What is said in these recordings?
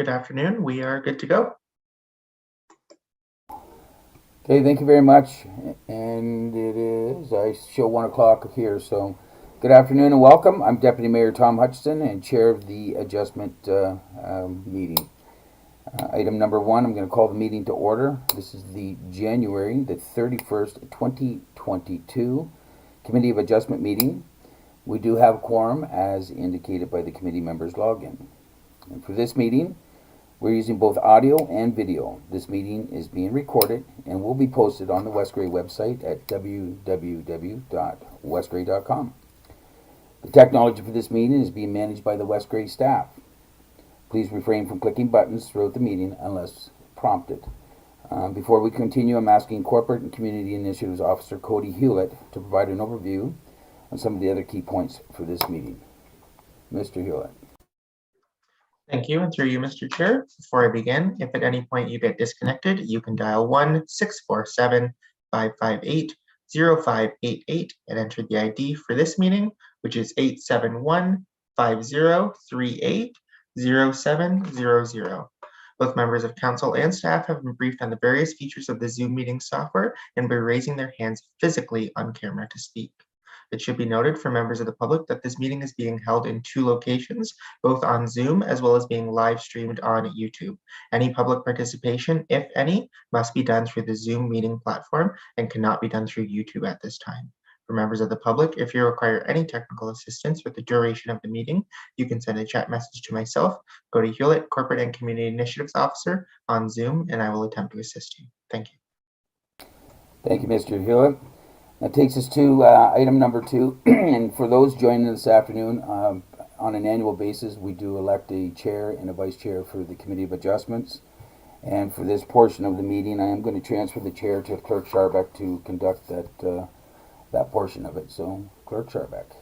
Good afternoon. We are good to go. Okay, thank you very much. And it is, I show 1 o'clock here, so good afternoon and welcome. I'm Deputy Mayor Tom Hutchison and Chair of the Adjustment meeting. Item number 1, I'm going to call the meeting to order. This is the January the 31st, 2022 Committee of Adjustment meeting. We do have a quorum as indicated by the committee members' login. And for this meeting, we're using both audio and video. This meeting is being recorded and will be posted on the West Grey website at www.westgrey.com. The technology for this meeting is being managed by the West Grey staff. Please refrain from clicking buttons throughout the meeting unless prompted. Before we continue, I'm asking Corporate and Community Initiatives Officer Cody Hewlett to provide an overview on some of the other key points for this meeting. Mr. Hewlett. Thank you, and through you, Mr. Chair. Before I begin, if at any point you get disconnected, you can dial 1-647-558-0588 and enter the ID for this meeting, which is 871-5038-0700. Both members of council and staff have been briefed on the various features of the Zoom meeting software and by raising their hands physically on camera to speak. It should be noted for members of the public that this meeting is being held in 2 locations, both on Zoom as well as being live streamed on YouTube. Any public participation, if any, must be done through the Zoom meeting platform and cannot be done through YouTube at this time. For members of the public, if you require any technical assistance with the duration of the meeting, you can send a chat message to myself, Cody Hewlett, Corporate and Community Initiatives Officer on Zoom, and I will attempt to assist you. Thank you. Thank you, Mr. Hewlett. That takes us to item number 2. And for those joining this afternoon, on an annual basis, we do elect a chair and a vice chair for the Committee of Adjustments. And for this portion of the meeting, I am going to transfer the chair to Clerk Scharbeck to conduct that portion of it. So, Clerk Scharbeck.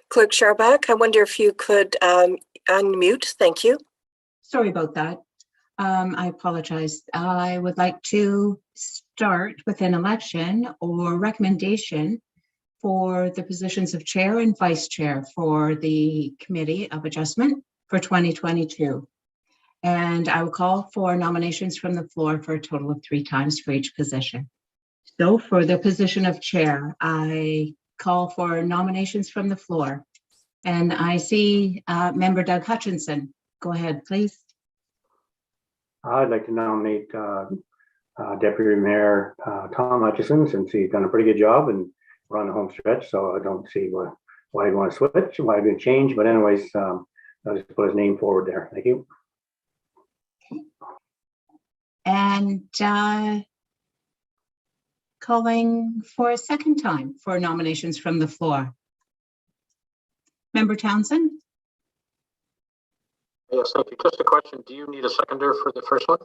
Clerk Scharbeck, I wonder if you could unmute. Thank you. Sorry about that. I apologize. I would like to start with an election or recommendation for the positions of chair and vice chair for the Committee of Adjustment for 2022. And I will call for nominations from the floor for a total of 3 times for each position. So for the position of chair, I call for nominations from the floor. And I see Member Doug Hutchinson. Go ahead, please. I'd like to nominate Deputy Mayor Tom Hutchison, since he's done a pretty good job and we're on the home stretch, so I don't see why he'd want to switch, why he'd change. But anyways, I'll just put his name forward there. Thank you. And calling for a second time for nominations from the floor. Member Townsend? Yes, thank you. Just a question. Do you need a seconder for the first one?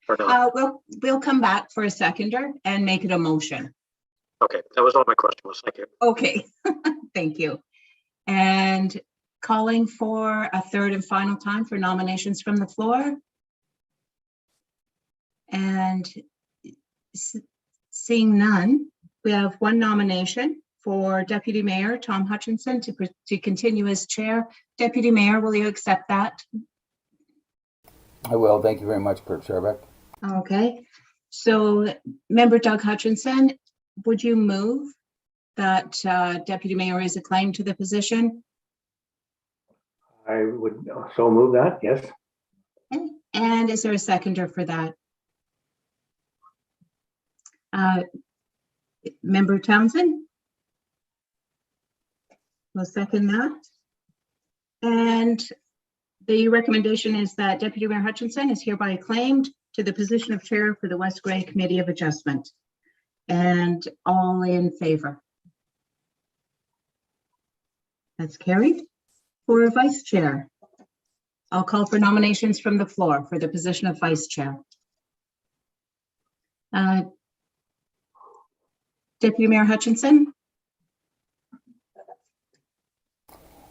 Or no? We'll come back for a seconder and make it a motion. Okay, that was all my question was. Thank you. Okay, thank you. And calling for a third and final time for nominations from the floor. And seeing none, we have 1 nomination for Deputy Mayor Tom Hutchinson to continue as chair. Deputy Mayor, will you accept that? I will. Thank you very much, Clerk Scharbeck. Okay. So, Member Doug Hutchinson, would you move that Deputy Mayor is acclaimed to the position? I would so move that, yes. Okay. And is there a seconder for that? Member Townsend? We'll second that. And the recommendation is that Deputy Mayor Hutchinson is hereby acclaimed to the position of chair for the West Grey Committee of Adjustment. And all in favor? That's carried. For vice chair, I'll call for nominations from the floor for the position of vice chair. Deputy Mayor Hutchinson?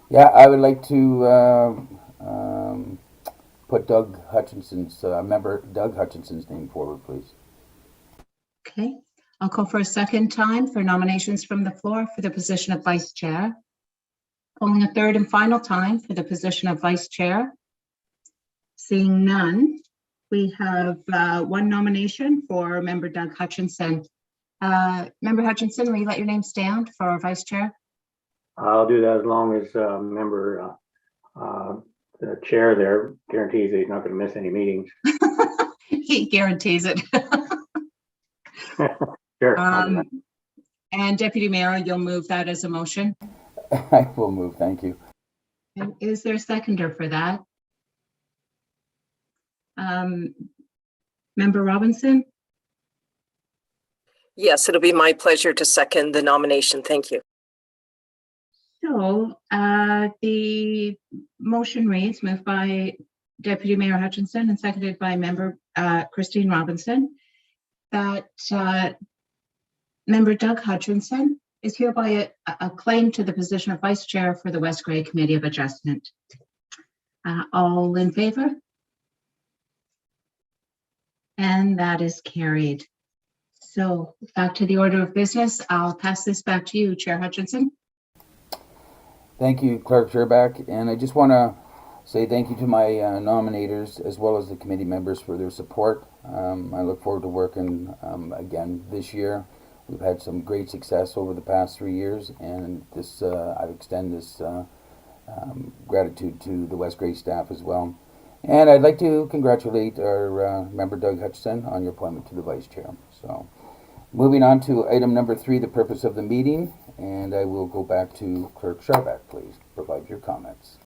Yeah, I would like to put member Doug Hutchinson's name forward, please. Okay, I'll call for a second time for nominations from the floor for the position of vice chair. Calling a third and final time for the position of vice chair. Seeing none, we have one nomination for member Doug Hutchinson. Member Hutchinson, will you let your name stand for vice chair? I'll do that as long as member the chair there guarantees that he's not going to miss any meetings. He guarantees it. Sure. I'll do that. And Deputy Mayor, you'll move that as a motion. I will move, thank you. And is there a seconder for that? Member Robinson? Yes, it'll be my pleasure to second the nomination. Thank you. So the motion reads, moved by Deputy Mayor Hutchinson and seconded by member Christine Robinson, that member Doug Hutchinson is hereby acclaimed to the position of vice chair for the West Grey Committee of Adjustment. All in favor? And that is carried. So back to the order of business. I'll pass this back to you, Chair Hutchinson. Thank you, Clerk Sherback, and I just want to say thank you to my nominators as well as the committee members for their support. I look forward to working again this year. We've had some great success over the past 3 years, and this I extend this gratitude to the West Grey staff as well. And I'd like to congratulate our member Doug Hutchinson on your appointment to the vice chair. So, moving on to item number 3, the purpose of the meeting, and I will go back to Clerk Sherback. Please provide your comments.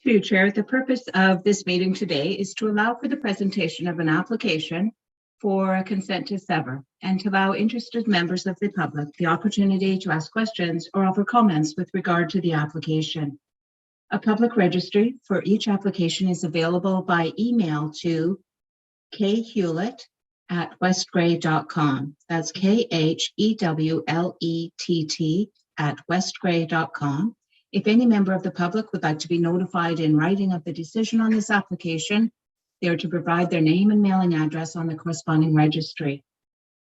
Through you, Chair, the purpose of this meeting today is to allow for the presentation of an application for a consent to sever and to allow interested members of the public the opportunity to ask questions or offer comments with regard to the application. A public registry for each application is available by email to khewlett@westgrey.com. That's KHEWLETT@westgrey.com. If any member of the public would like to be notified in writing of the decision on this application, they are to provide their name and mailing address on the corresponding registry.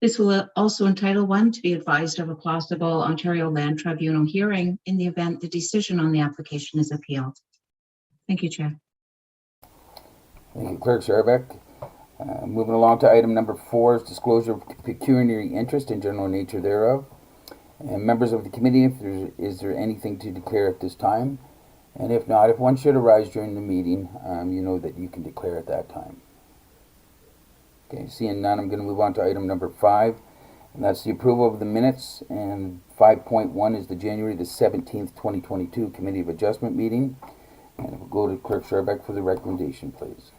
This will also entitle one to be advised of a possible Ontario Land Tribunal hearing in the event the decision on the application is appealed. Thank you, Chair. Thank you, Clerk Sherback. Moving along to item number 4 is disclosure of pecuniary interest and general nature thereof. And members of the committee, is there anything to declare at this time? And if not, if one should arise during the meeting, you know that you can declare at that time. Okay, seeing none, I'm going to move on to item number 5, and that's the approval of the minutes. And 5.1 is the January the 17th, 2022 Committee of Adjustment meeting. And we'll go to Clerk Sherback for the recommendation, please.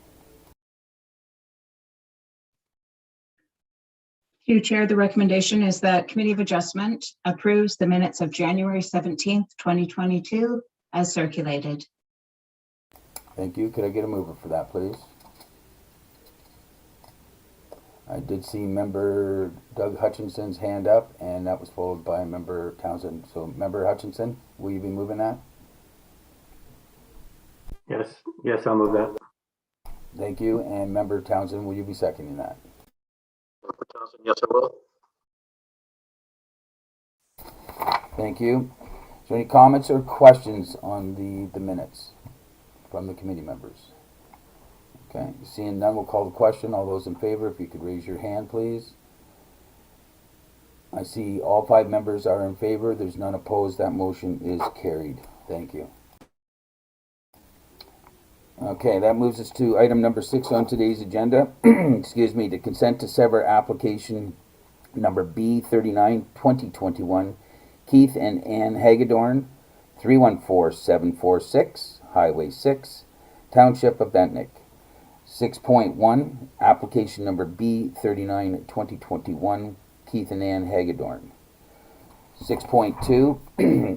Through Chair, the recommendation is that Committee of Adjustment approves the minutes of January 17th, 2022 as circulated. Thank you. Could I get a mover for that, please? I did see member Doug Hutchinson's hand up, and that was followed by member Townsend. So member Hutchinson, will you be moving that? Yes, I'll move that. Thank you. And member Townsend, will you be seconding that? Member Townsend, yes, I will. Thank you. Is there any comments or questions on the minutes from the committee members? Okay, seeing none, we'll call the question. All those in favor, if you could raise your hand, please. I see all 5 members are in favor. There's none opposed. That motion is carried. Thank you. Okay, that moves us to item number 6 on today's agenda. Excuse me, the consent to sever application number B39 2021, Keith and Ann Hagedorn, 314746, Highway 6, Township of Bentnick. 6.1, application number B39 2021, Keith and Ann Hagedorn. 6.2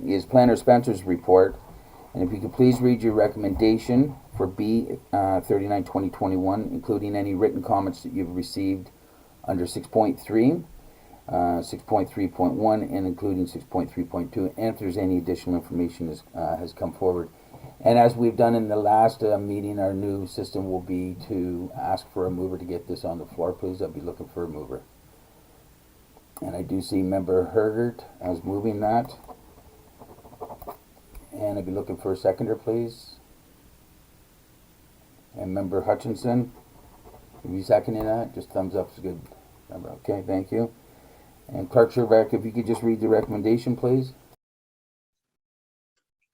is Planner Spencer's report. And if you could please read your recommendation for B39 2021, including any written comments that you've received under 6.3, 6.3.1, and including 6.3.2, and if there's any additional information has come forward And as we've done in the last meeting, our new system will be to ask for a mover to get this on the floor, please. I'll be looking for a mover. And I do see Member Hergert as moving that. And I'd be looking for a seconder, please. And Member Hutchinson, are you seconding that? Just thumbs up is good. Okay, thank you. And Clerk Sherback, if you could just read the recommendation, please.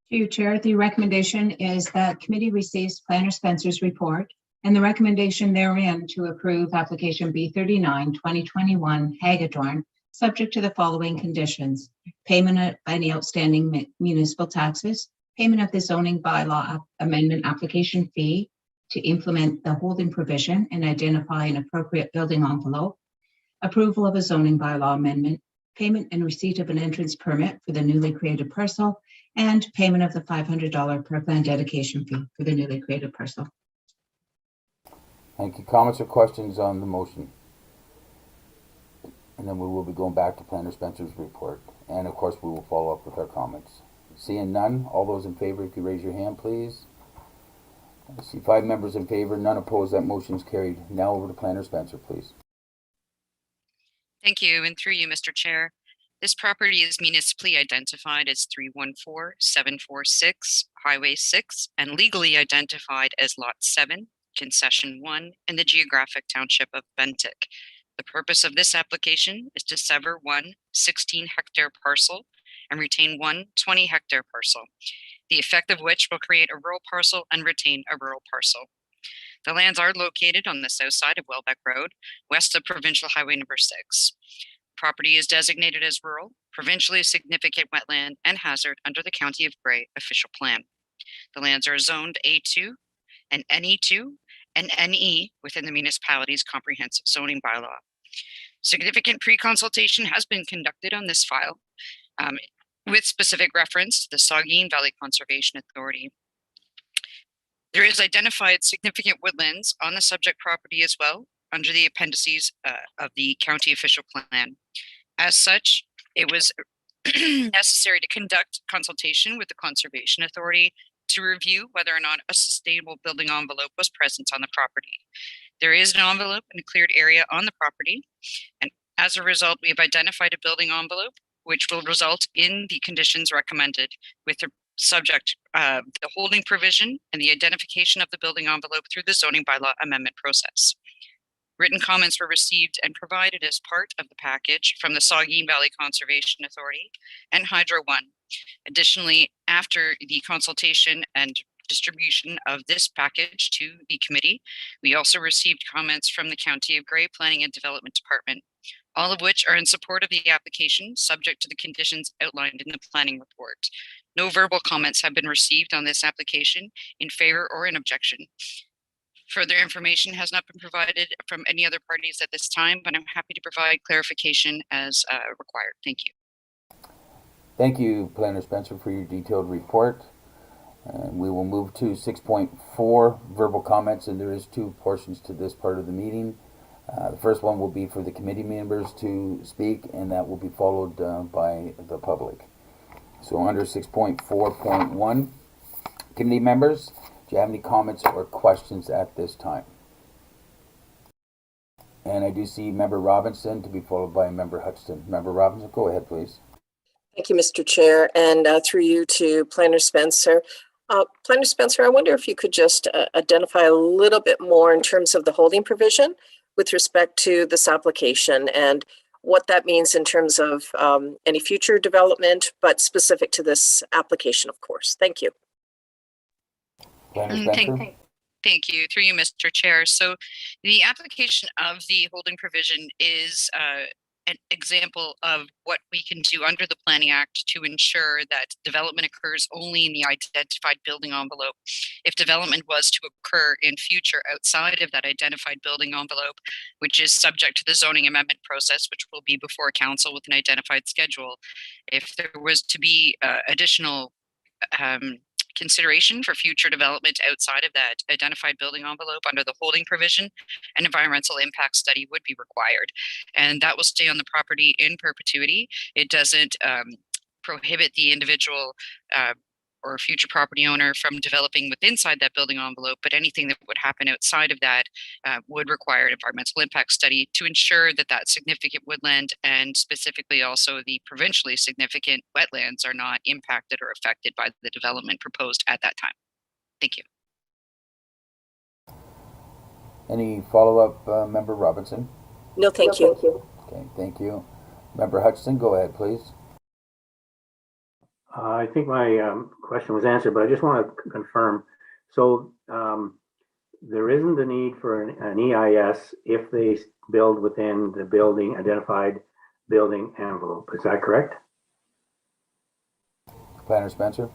To you, Chair, the recommendation is that committee receives Planner Spencer's report and the recommendation therein to approve application B39 2021 Hagedorn, subject to the following conditions: payment of any outstanding municipal taxes, payment of the zoning bylaw amendment application fee to implement the holding provision and identify an appropriate building envelope, approval of a zoning bylaw amendment, payment and receipt of an entrance permit for the newly created parcel, and payment of the $500 per plan dedication fee for the newly created parcel. Thank you. Comments or questions on the motion? And then we will be going back to Planner Spencer's report. And of course, we will follow up with our comments. Seeing none, all those in favor, if you raise your hand, please. I see 5 members in favor, none opposed. That motion is carried. Now over to Planner Spencer, please. Thank you, and through you, Mr. Chair. This property is municipally identified as 314746 Highway 6 and legally identified as Lot 7, Concession 1 in the geographic township of Bentic. The purpose of this application is to sever one 16-hectare parcel and retain one 20-hectare parcel, the effect of which will create a rural parcel and retain a rural parcel. The lands are located on the south side of Welbeck Road, west of Provincial Highway number 6. Property is designated as rural, provincially significant wetland, and hazard under the County of Grey official plan. The lands are zoned A2 and NE2 and NE within the municipality's comprehensive zoning bylaw. Significant pre-consultation has been conducted on this file with specific reference to the Saugeen Valley Conservation Authority. There is identified significant woodlands on the subject property as well under the appendices of the county official plan. As such, it was necessary to conduct consultation with the Conservation Authority to review whether or not a sustainable building envelope was present on the property. There is an envelope in a cleared area on the property, and as a result, we have identified a building envelope which will result in the conditions recommended with the subject the holding provision and the identification of the building envelope through the zoning bylaw amendment process. Written comments were received and provided as part of the package from the Saugeen Valley Conservation Authority and Hydro One. Additionally, after the consultation and distribution of this package to the committee, we also received comments from the County of Grey Planning and Development Department, all of which are in support of the application, subject to the conditions outlined in the planning report. No verbal comments have been received on this application in favor or in objection. Further information has not been provided from any other parties at this time, but I'm happy to provide clarification as required. Thank you. Thank you, Planner Spencer, for your detailed report. And we will move to 6.4, verbal comments, and there is 2 portions to this part of the meeting. The first one will be for the committee members to speak, and that will be followed by the public. So under 6.4.1, committee members, do you have any comments or questions at this time? And I do see Member Robinson to be followed by Member Hutchinson. Member Robinson, go ahead, please. Thank you, Mr. Chair, and through you to Planner Spencer. Planner Spencer, I wonder if you could just identify a little bit more in terms of the holding provision with respect to this application and what that means in terms of any future development, but specific to this application, of course. Thank you. Planner Spencer? Thank you. Through you, Mr. Chair. So the application of the holding provision is an example of what we can do under the Planning Act to ensure that development occurs only in the identified building envelope. If development was to occur in future outside of that identified building envelope, which is subject to the zoning amendment process, which will be before council with an identified schedule, if there was to be additional consideration for future development outside of that identified building envelope under the holding provision, an environmental impact study would be required. And that will stay on the property in perpetuity. It doesn't prohibit the individual or a future property owner from developing with inside that building envelope, but anything that would happen outside of that would require an environmental impact study to ensure that that significant woodland and specifically also the provincially significant wetlands are not impacted or affected by the development proposed at that time. Thank you. Any follow-up, Member Robinson? No, thank you. Okay, thank you. Member Hutchison, go ahead, please. I think my question was answered, but I just want to confirm. So there isn't the need for an EIS if they build within the building identified building envelope. Is that correct? Planner Spencer?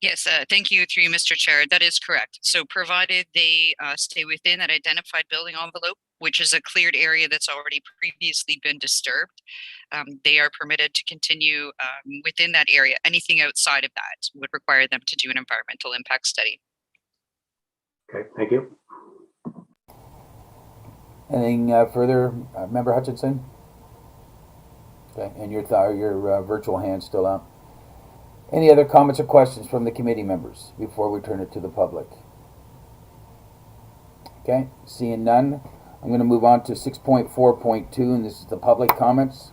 Yes, thank you through you, Mr. Chair. That is correct. So provided they stay within that identified building envelope, which is a cleared area that's already previously been disturbed, they are permitted to continue within that area. Anything outside of that would require them to do an environmental impact study. Okay, thank you. Anything further, Member Hutchinson? Okay, and your virtual hand's still up. Any other comments or questions from the committee members before we turn it to the public? Okay, seeing none, I'm going to move on to 6.4.2, and this is the public comments.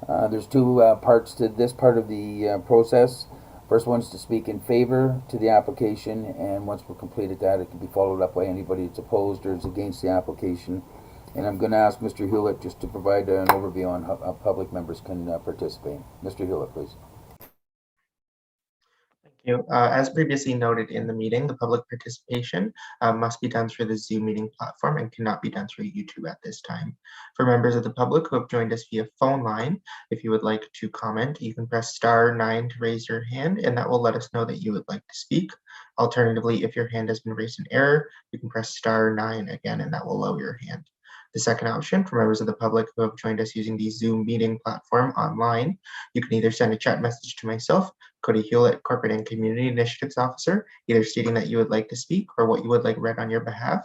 There's two parts to this part of the process. First one's to speak in favor to the application, and once we've completed that, it can be followed up by anybody that's opposed or is against the application. And I'm going to ask Mr. Hewlett just to provide an overview on how public members can participate. Mr. Hewlett, please. As previously noted in the meeting, the public participation must be done through the Zoom meeting platform and cannot be done through YouTube at this time. For members of the public who have joined us via phone line, if you would like to comment, you can press *9 to raise your hand, and that will let us know that you would like to speak. Alternatively, if your hand has been raised in error, you can press *9 again, and that will lower your hand. The second option for members of the public who have joined us using the Zoom meeting platform online, you can either send a chat message to myself, Cody Hewlett, Corporate and Community Initiatives Officer, either stating that you would like to speak or what you would like read on your behalf,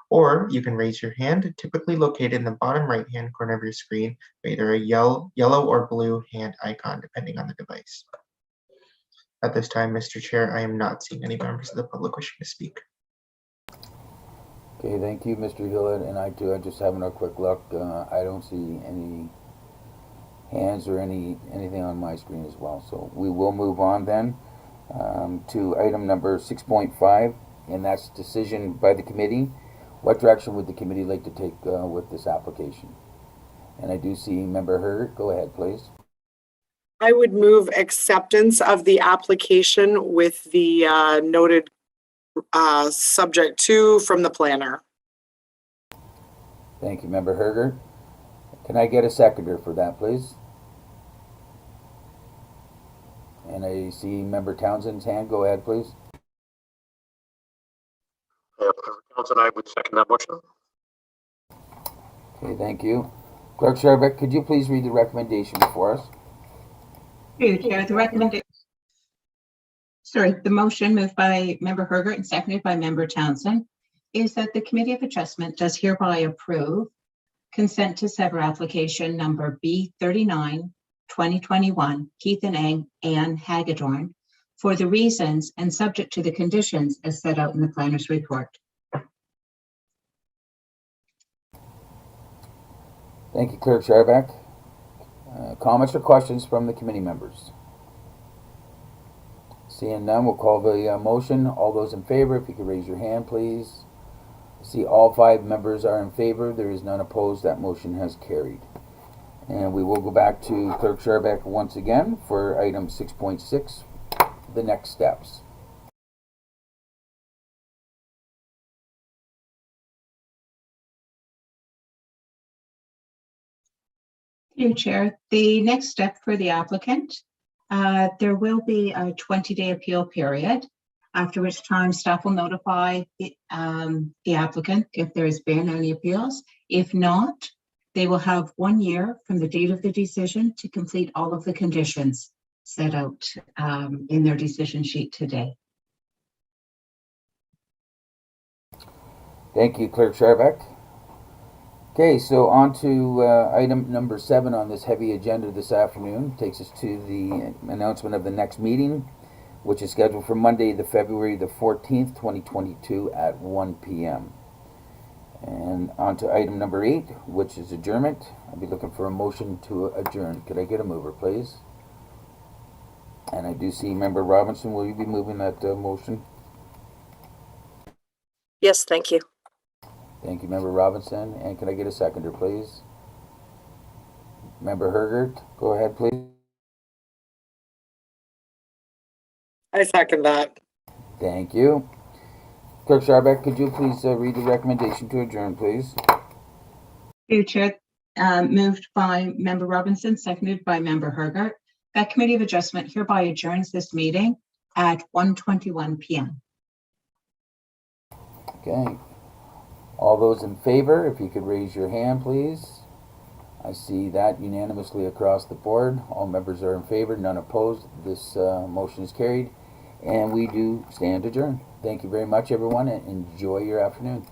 or you can raise your hand, typically located in the bottom right-hand corner of your screen, with either a yellow or blue hand icon, depending on the device. At this time, Mr. Chair, I am not seeing any members of the public wishing to speak. Okay, thank you, Mr. Hewlett, and I just having a quick look. I don't see any hands or anything on my screen as well. So we will move on then to item number 6.5, and that's decision by the committee. What direction would the committee like to take with this application? And I do see Member Herger. Go ahead, please. I would move acceptance of the application with the noted subject to from the planner. Thank you, Member Herger. Can I get a seconder for that, please? And I see Member Townsend's hand. Go ahead, please. Townsend, I would second that motion. Okay, thank you. Clerk Sherbeck, could you please read the recommendation for us? Through the Chair, the motion moved by Member Herger and seconded by Member Townsend is that the Committee of Adjustment does hereby approve consent to sever application number B39 2021 Keith and Ann Hagedorn for the reasons and subject to the conditions as set out in the planner's report. Thank you, Clerk Sherbeck. Comments or questions from the committee members? Seeing none, we'll call the motion. All those in favor, if you could raise your hand, please. See, all 5 members are in favor. There is none opposed. That motion has carried. And we will go back to Clerk Sherbeck once again for item 6.6, the next steps. Through Chair, the next step for the applicant, there will be a 20-day appeal period, after which time staff will notify the applicant if there has been any appeals. If not, they will have 1 year from the date of the decision to complete all of the conditions set out in their decision sheet today. Thank you, Clerk Sherbeck. Okay, so on to item number 7 on this heavy agenda this afternoon. Takes us to the announcement of the next meeting, which is scheduled for Monday, the February the 14th, 2022 at 1 p.m. And on to item number 8, which is adjournment. I'll be looking for a motion to adjourn. Could I get a mover, please? And I do see Member Robinson. Will you be moving that motion? Yes, thank you. Thank you, Member Robinson. And can I get a seconder, please? Member Hergert, go ahead, please. I second that. Thank you. Clerk Scharbeck, could you please read the recommendation to adjourn, please? Through Chair, moved by Member Robinson, seconded by Member Hergert. That Committee of Adjustment hereby adjourns this meeting at 1:21 p.m. Okay. All those in favor, if you could raise your hand, please. I see that unanimously across the board. All members are in favor, none opposed. This motion is carried, and we do stand adjourned. Thank you very much, everyone, and enjoy your afternoon.